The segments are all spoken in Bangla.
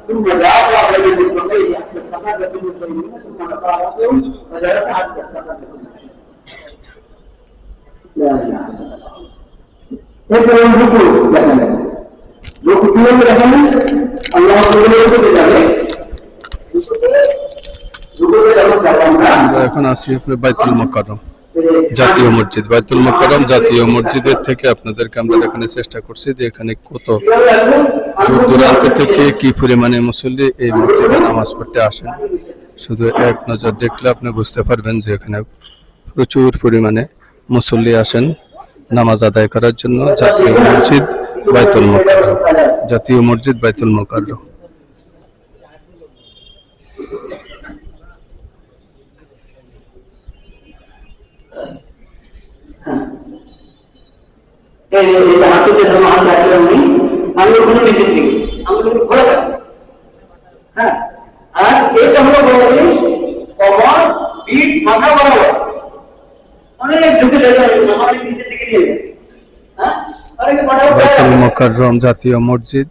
ثم ذهب الى المصلين حتى استقر بالمسلمين ثم نقرهم وجلس حتى استقر بالمسلمين. لا اله الا الله. এরপরে রুকু দেখালেন, রুকু কিভাবে দেখালেন? আল্লাহ আমরা এখন আসি আপনার বাইতুল মুকাররম জাতীয় মসজিদ। বাইতুল মুকাররম জাতীয় মসজিদের থেকে আপনাদেরকে আমরা দেখানোর চেষ্টা করছি যে এখানে কত দূর দূরান্ত থেকে কি পরিমাণে মুসল্লি এই মসজিদে নামাজ পড়তে আসেন। শুধু এক নজর দেখলে আপনি বুঝতে পারবেন যে এখানে প্রচুর পরিমাণে মুসল্লি আসেন নামাজ আদায় করার জন্য। জাতীয় মসজিদ বাইতুল মুকাররম, জাতীয় মসজিদ বাইতুল মুকাররম। বাইতুল মুকাররম জাতীয় মসজিদ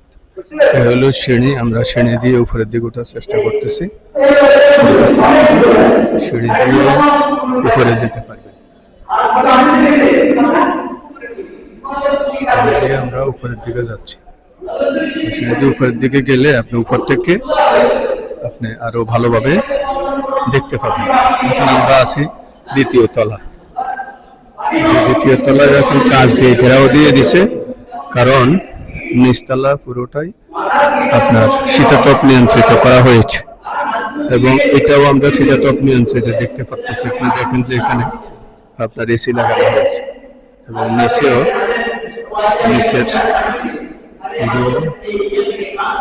হলো সিঁড়ি, আমরা সিঁড়ি দিয়ে উপরের দিকে ওঠার চেষ্টা করতেছি। সিঁড়ি দিয়ে উপরে যেতে পারবেন। আমরা উপরের দিকে যাচ্ছি। সিঁড়ি দিয়ে উপরের দিকে গেলে আপনি উপর থেকে আপনি আরো ভালোভাবে দেখতে পাবেন। এখন আমরা আছি দ্বিতীয় তলা। দ্বিতীয় তলায় এখন কাঁচ দিয়ে ঘেরাও দিয়ে দিছে, কারণ নিচতলা পুরোটাই আপনার শীতাতপ নিয়ন্ত্রিত করা হয়েছে এবং এটাও আমরা শীতাতপ নিয়ন্ত্রিত দেখতে পাচ্ছি। আপনি দেখেন যে এখানে আপনার এসি লাগানো হয়েছে এবং নিচেও নিচের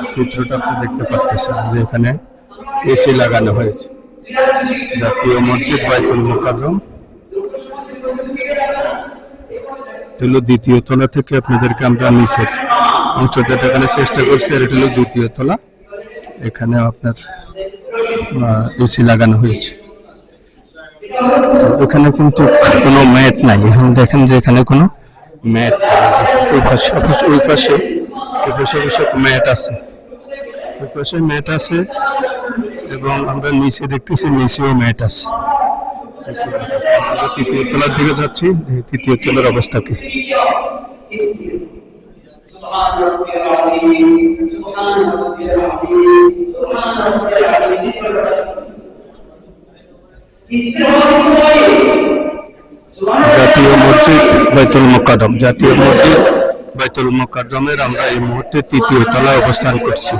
চিত্রটা আপনি দেখতে পাচ্ছেন যে এখানে এসি লাগানো হয়েছে। জাতীয় মসজিদ বাইতুল মুকাররম হলো দ্বিতীয় তলা থেকে আপনাদেরকে আমরা নিচের অংশটা দেখানোর চেষ্টা করছি। আর এটা হলো দ্বিতীয় তলা, এখানে আপনার এসি লাগানো হয়েছে। এখানে কিন্তু কোনো ম্যাট নাই। এখানে দেখেন যে এখানে কোনো ম্যাট ওই পাশে ম্যাট আছে, ওই পাশে ম্যাট আছে এবং আমরা নিচে দেখতেছি নিচেও ম্যাট আছে। আমরা তৃতীয় তলার দিকে যাচ্ছি, তৃতীয় তলার অবস্থা কি। জাতীয় মসজিদ বাইতুল মুকাররম, জাতীয় মসজিদ বাইতুল মুকাররমের আমরা এই মুহূর্তে তৃতীয় তলায় অবস্থান করছি।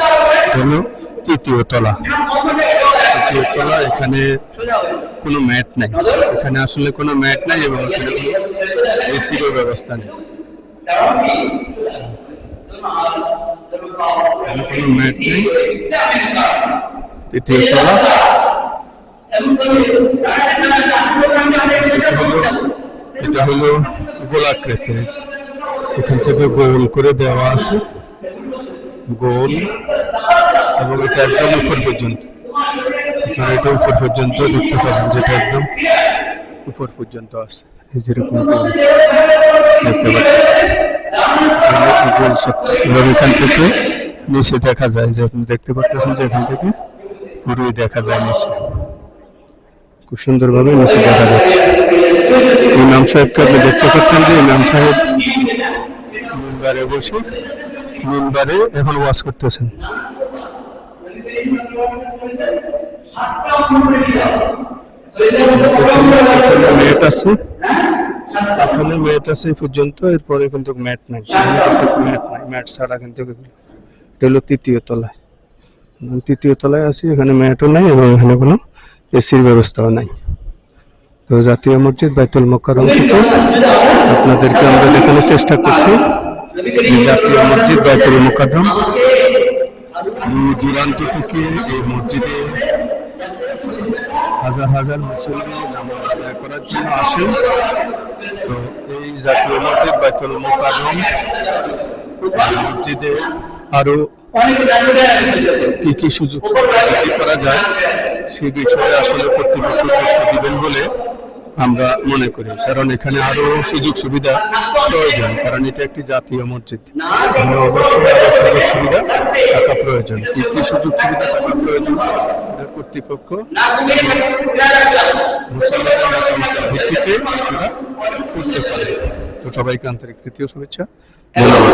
হলো তৃতীয় তলা। তৃতীয় তলা, এখানে কোনো ম্যাট নাই, এখানে আসলে কোনো ম্যাট নাই এবং এখানে কোনো এসিরও ব্যবস্থা নেই। কোনো ম্যাট নেই। তৃতীয় তলা, এটা হলো গোলাকৃতির, এখান থেকে গোল করে দেওয়া আছে, গোল, এবং এটা একদম উপর পর্যন্ত। আপনারা এটা উপর পর্যন্ত দেখতে পাবেন, যেটা একদম উপর পর্যন্ত আছে। যেরকম দেখতে পাচ্ছেন এবং এখান থেকে নিচে দেখা যায়, যে আপনি দেখতে পাচ্ছেন যে এখান থেকে পুরোই দেখা যায় নিচে, খুব সুন্দরভাবে নিচে দেখা যাচ্ছে। ইমাম সাহেবকে আপনি দেখতে পাচ্ছেন যে ইমাম সাহেব মিম্বারে বসে মিম্বারে এখন ওয়াজ করতেছেন। ম্যাট আছে, এখানে ম্যাট আছে এই পর্যন্ত, এরপরে কিন্তু ম্যাট নাই, ম্যাট ছাড়া কিন্তু। এটা হলো তৃতীয় তলায়, তৃতীয় তলায় আছি, এখানে ম্যাটও নাই এবং এখানে কোনো এসির ব্যবস্থাও নাই। তো জাতীয় মসজিদ বাইতুল মুকাররম থেকে আপনাদেরকে আমরা দেখানোর চেষ্টা করছি জাতীয় মসজিদ বাইতুল মুকাররম। দূরান্ত থেকে এই মসজিদে হাজার হাজার মুসলিম নামাজ আদায় করার জন্য আসেন। তো এই জাতীয় মসজিদ বাইতুল মুকাররম মসজিদে আরো কি কি সুযোগ সুবিধা করা যায় সেই বিষয়ে আসলে কর্তৃপক্ষ দৃষ্টি দিবেন বলে আমরা মনে করি, কারণ এখানে আরো সুযোগ সুবিধা প্রয়োজন, কারণ এটা একটি জাতীয় মসজিদ। এখানে অবশ্যই আরো সুযোগ সুবিধা থাকা প্রয়োজন। কি কি সুযোগ সুবিধা থাকা প্রয়োজন এটা কর্তৃপক্ষ মুসল্লিদের মতামতের ভিত্তিতে আপনারা করতে পারেন। তো সবাইকে আন্তরিক তৃতীয় শুভেচ্ছা, ধন্যবাদ।